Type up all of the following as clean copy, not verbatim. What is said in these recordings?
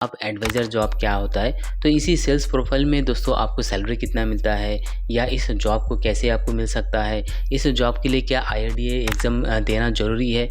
आप adviser job क्या होता है, तो इसी सेल्स प्रोफाइल में दोस्तों आपको सैलरी कितना मिलता है या इस जॉब को कैसे आपको मिल सकता है, इस जॉब के लिए क्या आईआरडीए एग्ज़ाम देना ज़रूरी है,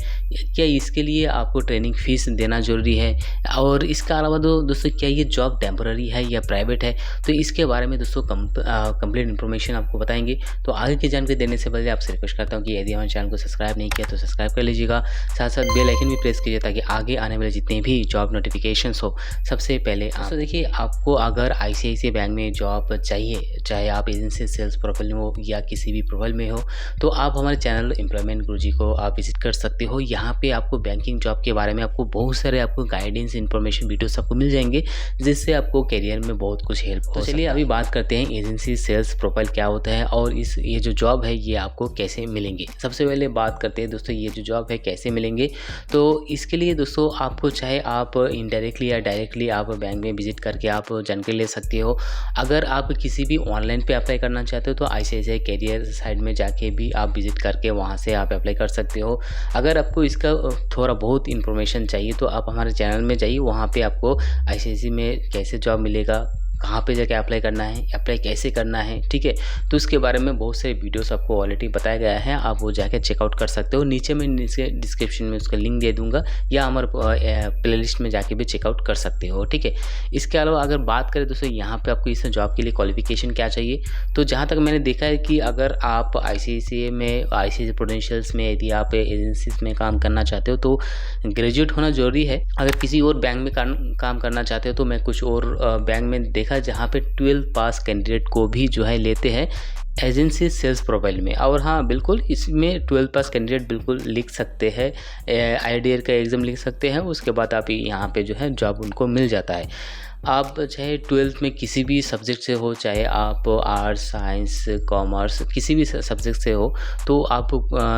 क्या इसके लिए आपको ट्रेनिंग फ़ीस देना ज़रूरी है और इसके अलावा दोस्तों क्या ये जॉब टेम्पररी है या प्राइवेट है, तो इसके बारे में दोस्तों कंप्लीट इन्फॉर्मेशन आपको बताएंगे। तो आगे की जानकारी देने से पहले आपसे रिक्वेस्ट करता हूँ कि यदि हमारे चैनल को सब्सक्राइब नहीं किया तो सब्सक्राइब कर लीजिएगा, साथ साथ बेल आइकन भी प्रेस कीजिए ताकि आगे आने वाले जितने भी जॉब नोटिफिकेशंस हो सबसे पहले आप। तो देखिए, आपको अगर आईसीआईसीआई बैंक में जॉब चाहिए, चाहे आप एजेंसी सेल्स प्रोफाइल में हो या किसी भी प्रोफाइल में हो, तो आप हमारे चैनल एम्प्लॉयमेंट गुरुजी को आप विजिट कर सकते हो। यहाँ पे आपको बैंकिंग जॉब के बारे में आपको बहुत सारे आपको गाइडेंस इन्फॉर्मेशन वीडियोस आपको मिल जाएंगे, जिससे आपको करियर में बहुत कुछ हेल्प हो। तो चलिए अभी बात करते हैं एजेंसी सेल्स प्रोफाइल क्या होता है और ये जो जॉब है ये आपको कैसे मिलेंगे। सबसे पहले बात करते हैं दोस्तों ये जो जॉब है कैसे मिलेंगे। तो इसके लिए दोस्तों आपको चाहे आप इनडायरेक्टली या डायरेक्टली आप बैंक में विजिट करके आप जानकारी ले सकते हो। अगर आप किसी भी ऑनलाइन पे अप्लाई करना चाहते हो तो आईसीआईसीआई कैरियर साइट में जाके भी आप विजिट करके वहाँ से आप अप्लाई कर सकते हो। अगर आपको इसका थोड़ा बहुत इन्फॉर्मेशन चाहिए तो आप हमारे चैनल में जाइए, वहाँ पे आपको आईसीआईसीआई में कैसे जॉब मिलेगा, कहाँ पे जाके अप्लाई करना है, अप्लाई कैसे करना है, ठीक है, तो उसके बारे में बहुत सारे वीडियोस आपको ऑलरेडी बताया गया है, आप वो जाके चेकआउट कर सकते हो। नीचे मैं डिस्क्रिप्शन में उसका लिंक दे दूंगा या हमारे प्लेलिस्ट में जाके भी चेकआउट कर सकते हो, ठीक है। इसके अलावा अगर बात करें दोस्तों यहाँ पे आपको इस जॉब के लिए क्वालिफिकेशन क्या चाहिए, तो जहाँ तक मैंने देखा है कि अगर आप आईसीआईसीआई में, आईसीआईसीआई प्रूडेंशियल्स में यदि आप एजेंसीज में काम करना चाहते हो तो ग्रेजुएट होना जरूरी है। अगर किसी और बैंक में काम करना चाहते हो तो मैं कुछ और बैंक में देखा जहाँ पे 12 पास कैंडिडेट को भी जो है लेते हैं एजेंसी सेल्स प्रोफाइल में। और हाँ बिल्कुल, इसमें 12 पास कैंडिडेट बिल्कुल लिख सकते हैं, आईआरडीए का एग्ज़ाम लिख सकते हैं, उसके बाद आप यहाँ पे जो है जॉब उनको मिल जाता है। आप चाहे 12th में किसी भी सब्जेक्ट से हो, चाहे आप आर्ट्स, साइंस, कॉमर्स किसी भी सब्जेक्ट से हो, तो आप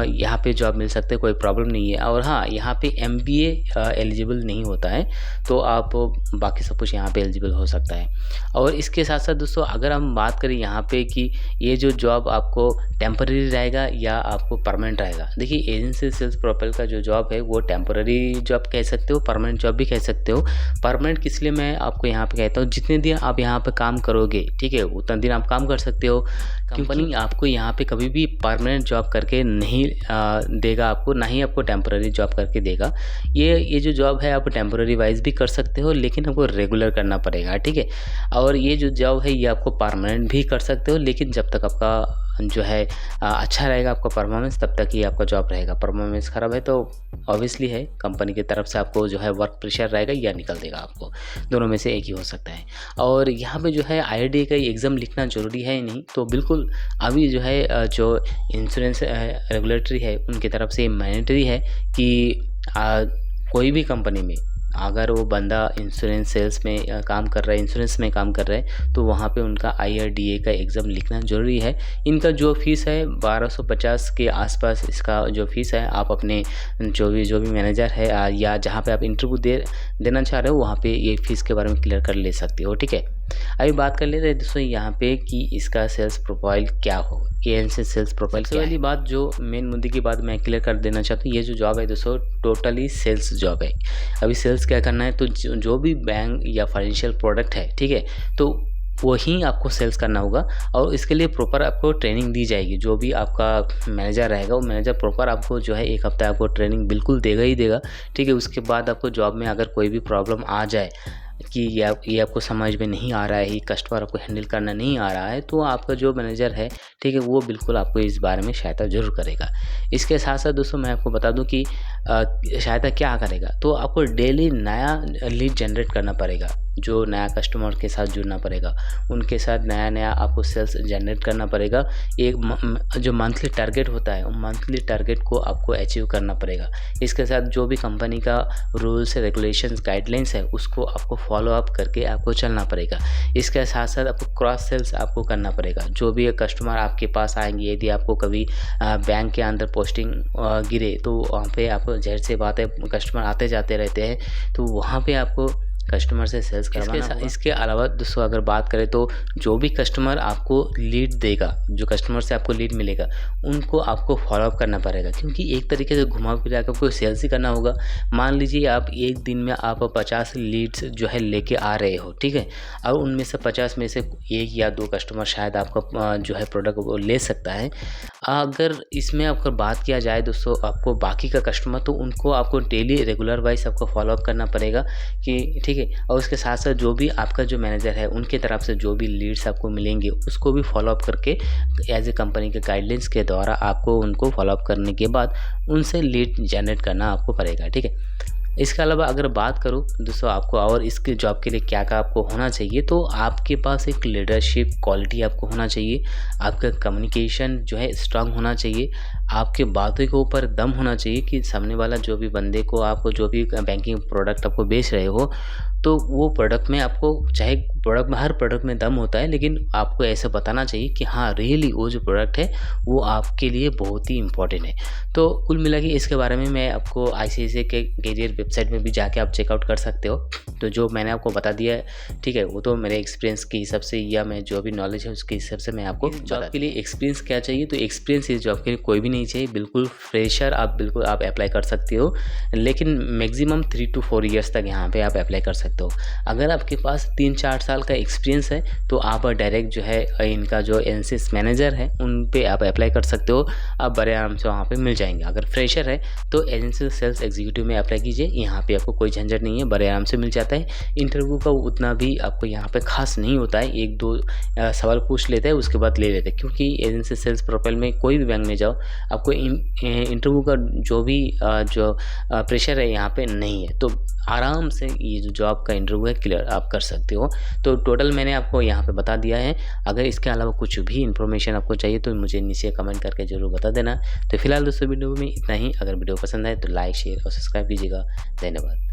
यहाँ पे जॉब मिल सकते हैं, कोई प्रॉब्लम नहीं है। और हाँ, यहाँ पे एमबीए एलिजिबल नहीं होता है, तो आप बाकी सब कुछ यहाँ पे एलिजिबल हो सकता है। और इसके साथ साथ दोस्तों अगर हम बात करें यहाँ पे कि ये जो जॉब आपको टेम्पररी रहेगा या आपको परमानेंट रहेगा, देखिए एजेंसी सेल्स प्रोफाइल का जो जॉब है वो टेम्पररी जॉब कह सकते हो, परमानेंट जॉब भी कह सकते हो। परमानेंट किस लिए मैं आपको यहाँ पे कहता हूँ, जितने दिन आप यहाँ पे काम करोगे, ठीक है, उतना दिन आप काम कर सकते हो। कंपनी आपको यहाँ पे कभी भी परमानेंट जॉब करके नहीं देगा आपको, ना ही आपको टेम्पररी जॉब करके देगा। ये जो जॉब है आप टेम्पररी वाइज भी कर सकते हो, लेकिन आपको रेगुलर करना पड़ेगा, ठीक है। और ये जो जॉब है ये आपको परमानेंट भी कर सकते हो, लेकिन जब तक आपका जो है अच्छा रहेगा आपका परफॉर्मेंस, तब तक ही आपका जॉब रहेगा। परफॉर्मेंस ख़राब है तो ऑब्वियसली है कंपनी की तरफ से आपको जो है वर्क प्रेशर रहेगा या निकल देगा आपको, दोनों में से एक ही हो सकता है। और यहाँ पे जो है आईआरडीए का एग्ज़ाम लिखना ज़रूरी है नहीं, तो बिल्कुल अभी जो है जो इंश्योरेंस रेगुलेटरी है उनकी तरफ से मैंडेटरी है कि कोई भी कंपनी में अगर वो बंदा इंश्योरेंस सेल्स में काम कर रहा है, इंश्योरेंस में काम कर रहा है, तो वहाँ पे उनका आईआरडीए का एग्ज़ाम लिखना ज़रूरी है। इनका जो फ़ीस है 1250 के आसपास इसका जो फ़ीस है, आप अपने जो भी मैनेजर है या जहाँ पे आप इंटरव्यू देना चाह रहे हो वहाँ पे ये फ़ीस के बारे में क्लियर कर ले सकते हो, ठीक है। अभी बात कर लेते हैं दोस्तों यहाँ पे कि इसका सेल्स प्रोफाइल क्या हो, एजेंसी सेल्स प्रोफाइल क्या है। पहली बात जो मेन मुद्दे की बात मैं क्लियर कर देना चाहता हूँ, ये जो जॉब है दोस्तों टोटली सेल्स जॉब है। अभी सेल्स क्या करना है, तो जो भी बैंक या फाइनेंशियल प्रोडक्ट है, ठीक है, तो वही आपको सेल्स करना होगा और इसके लिए प्रॉपर आपको ट्रेनिंग दी जाएगी। जो भी आपका मैनेजर रहेगा वो मैनेजर प्रॉपर आपको जो है 1 हफ्ता आपको ट्रेनिंग बिल्कुल देगा ही देगा, ठीक है। उसके बाद आपको जॉब में अगर कोई भी प्रॉब्लम आ जाए कि ये आपको समझ में नहीं आ रहा है, ये कस्टमर आपको हैंडल करना नहीं आ रहा है, तो आपका जो मैनेजर है, ठीक है, वो बिल्कुल आपको इस बारे में सहायता ज़रूर करेगा। इसके साथ साथ दोस्तों मैं आपको बता दूं कि सहायता क्या करेगा, तो आपको डेली नया लीड जनरेट करना पड़ेगा, जो नया कस्टमर के साथ जुड़ना पड़ेगा, उनके साथ नया आपको सेल्स जनरेट करना पड़ेगा। एक जो मंथली टारगेट होता है, मंथली टारगेट को आपको अचीव करना पड़ेगा। इसके साथ जो भी कंपनी का रूल्स रेगुलेशंस गाइडलाइंस है उसको आपको फॉलो अप करके आपको चलना पड़ेगा। इसके साथ साथ आपको क्रॉस सेल्स आपको करना पड़ेगा। जो भी कस्टमर आपके पास आएंगे, यदि आपको कभी बैंक के अंदर पोस्टिंग गिरे तो वहाँ पे आपको ज़ाहिर सी बात है कस्टमर आते जाते रहते हैं, तो वहाँ पे आपको कस्टमर से सेल्स करवाना होगा। इसके अलावा दोस्तों अगर बात करें तो जो भी कस्टमर आपको लीड देगा, जो कस्टमर से आपको लीड मिलेगा, उनको आपको फॉलोअप करना पड़ेगा, क्योंकि एक तरीके से घुमा फिरा कर आपको सेल्स ही करना होगा। मान लीजिए आप एक दिन में आप 50 लीड्स जो है लेके आ रहे हो, ठीक है, और उनमें से 50 में से 1 या 2 कस्टमर शायद आपका जो है प्रोडक्ट वो ले सकता है। अगर इसमें आपको बात किया जाए दोस्तों, आपको बाकी का कस्टमर तो उनको आपको डेली रेगुलर वाइज आपको फॉलोअप करना पड़ेगा कि ठीक है, और उसके साथ साथ जो भी आपका जो मैनेजर है उनके तरफ से जो भी लीड्स आपको मिलेंगे उसको भी फॉलोअप करके एज ए कंपनी के गाइडलाइंस के द्वारा आपको उनको फॉलोअप करने के बाद उनसे लीड जनरेट करना आपको पड़ेगा, ठीक है। इसके अलावा अगर बात करूँ दोस्तों आपको और इसके जॉब के लिए क्या क्या आपको होना चाहिए, तो आपके पास एक लीडरशिप क्वालिटी आपको होना चाहिए, आपका कम्युनिकेशन जो है स्ट्रांग होना चाहिए, आपके बातों के ऊपर दम होना चाहिए कि सामने वाला जो भी बंदे को आपको जो भी बैंकिंग प्रोडक्ट आपको बेच रहे हो, तो वो प्रोडक्ट में आपको चाहे प्रोडक्ट में हर प्रोडक्ट में दम होता है, लेकिन आपको ऐसे बताना चाहिए कि हाँ रियली वो जो प्रोडक्ट है वो आपके लिए बहुत ही इंपॉर्टेंट है। तो कुल मिला के इसके बारे में मैं आपको ICICI के कैरियर वेबसाइट में भी जाके आप चेकआउट कर सकते हो। तो जो मैंने आपको बता दिया है, ठीक है, वो तो मेरे एक्सपीरियंस के हिसाब से या मैं जो भी नॉलेज है उसके हिसाब से मैं आपको जॉब के लिए एक्सपीरियंस क्या चाहिए, तो एक्सपीरियंस इस जॉब के लिए कोई भी नहीं चाहिए, बिल्कुल फ्रेशर आप बिल्कुल आप अप्लाई कर सकते हो, लेकिन मैक्सिमम 3 to 4 ईयर्स तक यहाँ पे आप अप्लाई कर सकते हो। अगर आपके पास 3-4 साल का एक्सपीरियंस है तो आप डायरेक्ट जो है इनका जो NCS मैनेजर है उन पे आप अप्लाई कर सकते हो, आप बड़े आराम से वहाँ पे मिल जाएंगे। अगर फ्रेशर है तो एजेंसी सेल्स एग्जीक्यूटिव में अप्लाई कीजिए, यहाँ पे आपको कोई झंझट नहीं है, बड़े आराम से मिल जाता है। इंटरव्यू का उतना भी आपको यहाँ पे खास नहीं होता है, 1-2 सवाल पूछ लेते हैं उसके बाद ले लेते हैं, क्योंकि एजेंसी सेल्स प्रोफाइल में कोई भी बैंक में जाओ आपको इंटरव्यू का जो भी जो प्रेशर है यहाँ पे नहीं है, तो आराम से ये जो जॉब का इंटरव्यू है क्लियर आप कर सकते हो। तो टोटल मैंने आपको यहाँ पे बता दिया है। अगर इसके अलावा कुछ भी इन्फॉर्मेशन आपको चाहिए तो मुझे नीचे कमेंट करके ज़रूर बता देना। तो फिलहाल दोस्तों वीडियो में इतना ही। अगर वीडियो पसंद आए तो लाइक शेयर और सब्सक्राइब कीजिएगा। धन्यवाद।